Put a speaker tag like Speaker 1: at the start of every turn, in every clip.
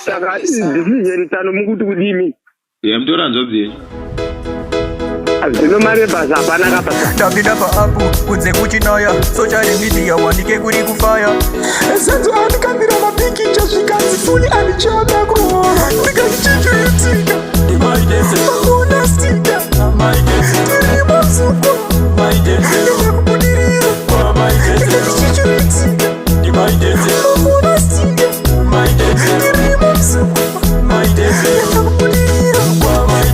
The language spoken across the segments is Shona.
Speaker 1: Saka decision tano mukuti kudimi.
Speaker 2: Mtora nzobye.
Speaker 1: Azvino mari basa hapana kapasa.
Speaker 3: Ndapinda paapu kunze kuchinaya social media wanike kuri kufaya.
Speaker 4: Senzo andikambira mapikicha zvikanzi funi anichada kuona. Ndikachichichitika
Speaker 3: Imaidese
Speaker 4: Hakuna stika
Speaker 3: Maidese
Speaker 4: Tiri mazuko
Speaker 3: Maidese
Speaker 4: Ndikakubudirira
Speaker 3: Maidese
Speaker 4: Ndikachichitika
Speaker 3: Imaidese
Speaker 4: Hakuna stika
Speaker 3: Maidese
Speaker 4: Tiri mazuko
Speaker 3: Maidese
Speaker 4: Ndikakubudirira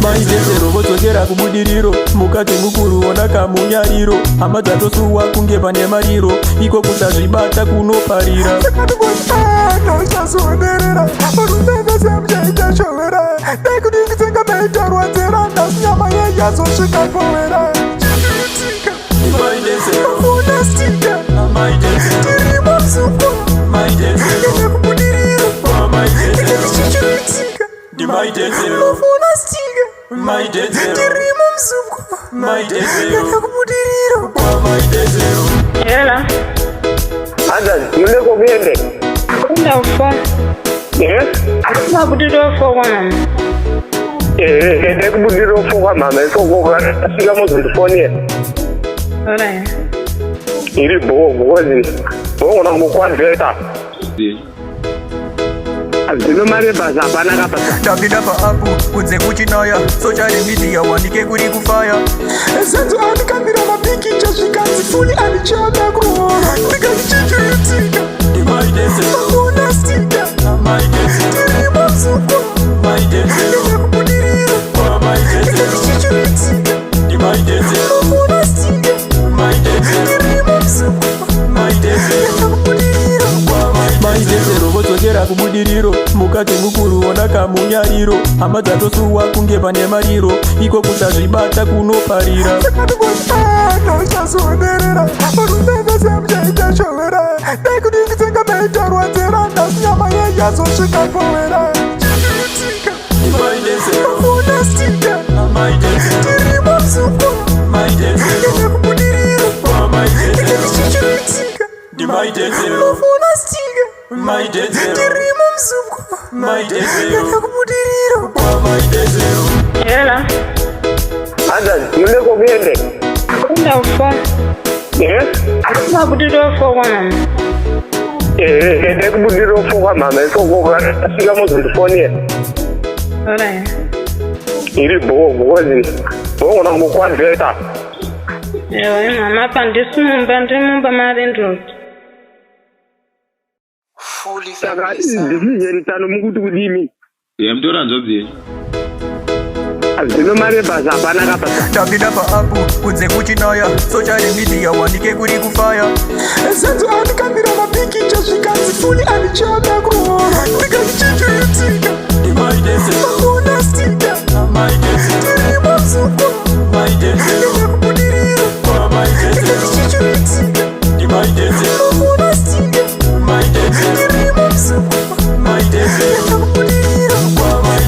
Speaker 3: Maidese robodzokera kubudiriro mukati mukuru ona kamunyariro hama dzatosuwa kunge pane mariro iko kusazvibata kunoparira
Speaker 4: Sakatibona uchazoderera Urumenge semjaita shovera Ndekudingitsenga meita rwadzera Ndasi nyama yeyazosvika povera Chichitika
Speaker 3: Imaidese
Speaker 4: Hakuna stika
Speaker 3: Maidese
Speaker 4: Tiri mazuko
Speaker 3: Maidese
Speaker 4: Ndikakubudirira
Speaker 3: Maidese
Speaker 4: Ndikachichitika
Speaker 3: Imaidese
Speaker 4: Hakuna stika
Speaker 3: Maidese
Speaker 4: Tiri mazuko
Speaker 3: Maidese
Speaker 4: Ndikakubudirira
Speaker 3: Maidese
Speaker 5: Hela,
Speaker 1: Hata muleko kuende.
Speaker 5: kunda ufo. Akuma budiro ufo kwa mama.
Speaker 1: Ndekubudira ufoka mama ifokoka sika muzindifoniye.
Speaker 5: Alright.
Speaker 1: Iri bozi. Bona mukwandeta. Azvino mari basa hapana kapasa.
Speaker 3: Ndapinda paapu kunze kuchinaya social media wanike kuri kufaya.
Speaker 4: Senzo andikambira mapikicha zvikanzi funi anichada kuona. Ndikachichitika
Speaker 3: Imaidese
Speaker 4: Hakuna stika
Speaker 3: Maidese
Speaker 4: Tiri mazuko
Speaker 3: Maidese
Speaker 4: Ndikakubudirira
Speaker 3: Maidese
Speaker 4: Ndikachichitika
Speaker 3: Imaidese
Speaker 4: Hakuna stika
Speaker 3: Maidese
Speaker 4: Tiri mazuko
Speaker 3: Maidese
Speaker 4: Ndikakubudirira
Speaker 3: Maidese robodzokera kubudiriro mukati mukuru ona kamunyariro hama dzatosuwa kunge pane mariro iko kusazvibata kunoparira
Speaker 4: Sakatibona uchazoderera Urumenge semjaita shovera Ndekudingitsenga meita rwadzera Ndasi nyama yeyazosvika povera Chichitika
Speaker 3: Imaidese
Speaker 4: Hakuna stika
Speaker 3: Maidese
Speaker 4: Tiri mazuko
Speaker 3: Maidese
Speaker 4: Ndikakubudirira
Speaker 3: Maidese
Speaker 4: Ndikachichitika
Speaker 3: Imaidese
Speaker 4: Hakuna stika
Speaker 3: Maidese
Speaker 4: Tiri mazuko
Speaker 3: Maidese
Speaker 4: Ndikakubudirira
Speaker 3: Maidese
Speaker 5: Hela,
Speaker 1: Hata muleko kuende.
Speaker 5: kunda ufo. Akuma budiro ufo kwa mama.
Speaker 1: Ndekubudira ufoka mama ifokoka sika muzindifoniye.
Speaker 5: Alright.
Speaker 1: Iri bozi. Bona mukwandeta.
Speaker 5: Ewa, mama hapa ndimumba mari ndoti.
Speaker 1: Saka decision tano mukuti kudimi.
Speaker 2: Mtora nzobye.
Speaker 1: Azvino mari basa hapana kapasa.
Speaker 3: Ndapinda paapu kunze kuchinaya social media wanike kuri kufaya.
Speaker 4: Senzo andikambira mapikicha zvikanzi funi anichada kuona. Ndikachichitika
Speaker 3: Imaidese
Speaker 4: Hakuna stika
Speaker 3: Maidese
Speaker 4: Tiri mazuko
Speaker 3: Maidese
Speaker 4: Ndikakubudirira
Speaker 3: Maidese
Speaker 4: Ndikachichitika
Speaker 3: Imaidese
Speaker 4: Hakuna stika
Speaker 3: Maidese
Speaker 4: Tiri mazuko
Speaker 3: Maidese
Speaker 4: Ndikakubudirira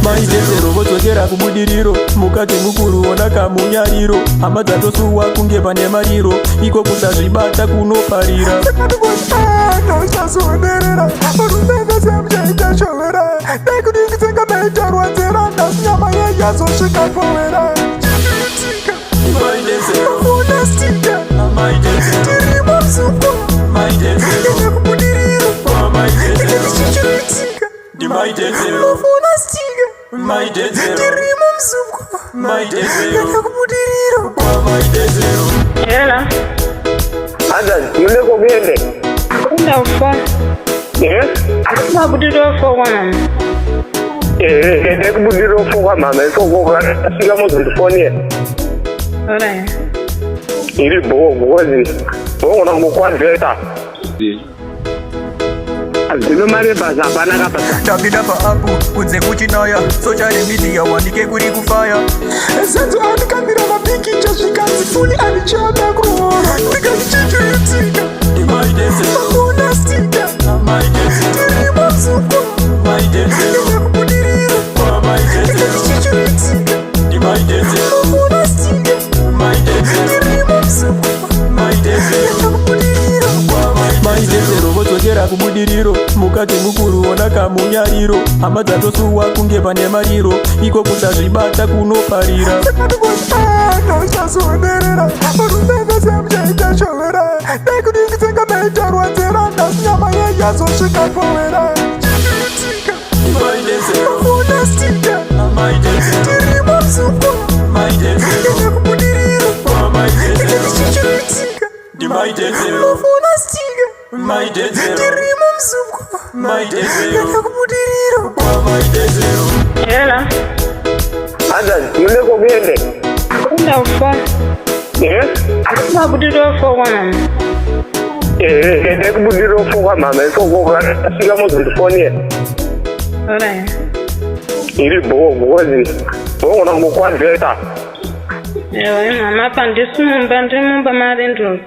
Speaker 3: Maidese robodzokera kubudiriro mukati mukuru ona kamunyariro hama dzatosuwa kunge pane mariro iko kusazvibata kunoparira.
Speaker 4: Sakatibona uchazoderera Urumenge semjaita shovera Ndekudingitsenga meita rwadzera Ndasi nyama yeyazosvika povera Chichitika
Speaker 3: Imaidese
Speaker 4: Hakuna stika
Speaker 3: Maidese
Speaker 4: Tiri mazuko
Speaker 3: Maidese
Speaker 4: Ndikakubudirira
Speaker 3: Maidese
Speaker 4: Ndikachichitika
Speaker 3: Imaidese
Speaker 4: Hakuna stika
Speaker 3: Maidese
Speaker 4: Tiri mazuko
Speaker 3: Maidese
Speaker 4: Ndikakubudirira
Speaker 3: Maidese
Speaker 5: Hela,
Speaker 1: Hata muleko kuende.
Speaker 5: kunda ufo. Akuma budiro ufo kwa mama.
Speaker 1: Ndekubudira ufoka mama ifokoka sika muzindifoniye.
Speaker 5: Alright.
Speaker 1: Iri bozi. Bona mukwandeta. Azvino mari basa hapana kapasa.
Speaker 3: Ndapinda paapu kunze kuchinaya social media wanike kuri kufaya.
Speaker 4: Senzo andikambira mapikicha zvikanzi funi anichada kuona. Ndikachichitika
Speaker 3: Imaidese
Speaker 4: Hakuna stika
Speaker 3: Maidese
Speaker 4: Tiri mazuko
Speaker 3: Maidese
Speaker 4: Ndikakubudirira
Speaker 3: Maidese
Speaker 4: Ndikachichitika
Speaker 3: Imaidese
Speaker 4: Hakuna stika
Speaker 3: Maidese
Speaker 4: Tiri mazuko
Speaker 3: Maidese
Speaker 4: Ndikakubudirira
Speaker 3: Maidese robodzokera kubudiriro mukati mukuru ona kamunyariro, hama dzatosuwa kunge pane mariro, iko kusazvibata kunoparira.
Speaker 4: Ndoshazoderera urumenge semjaita shovera nekudingisenga maitarwadzera ndasi nyama yeyazosvika povera chiitika mafuna stika tirimo mzuko ende kubudiriro ndichichichiitika mafuna stika tirimo mzuko ende kubudiriro.
Speaker 5: Hela.
Speaker 1: Ada, muleko gende.
Speaker 5: Kunda ufa. Akuma budiro fo wana.
Speaker 1: Ende kubudiro fo kwa mama, so kwa sika mo telefoni.
Speaker 5: Ora.
Speaker 1: Iri bozi. Bona mo kwa data.
Speaker 5: Ewa, mama pandisu mumba ndimumba marendro.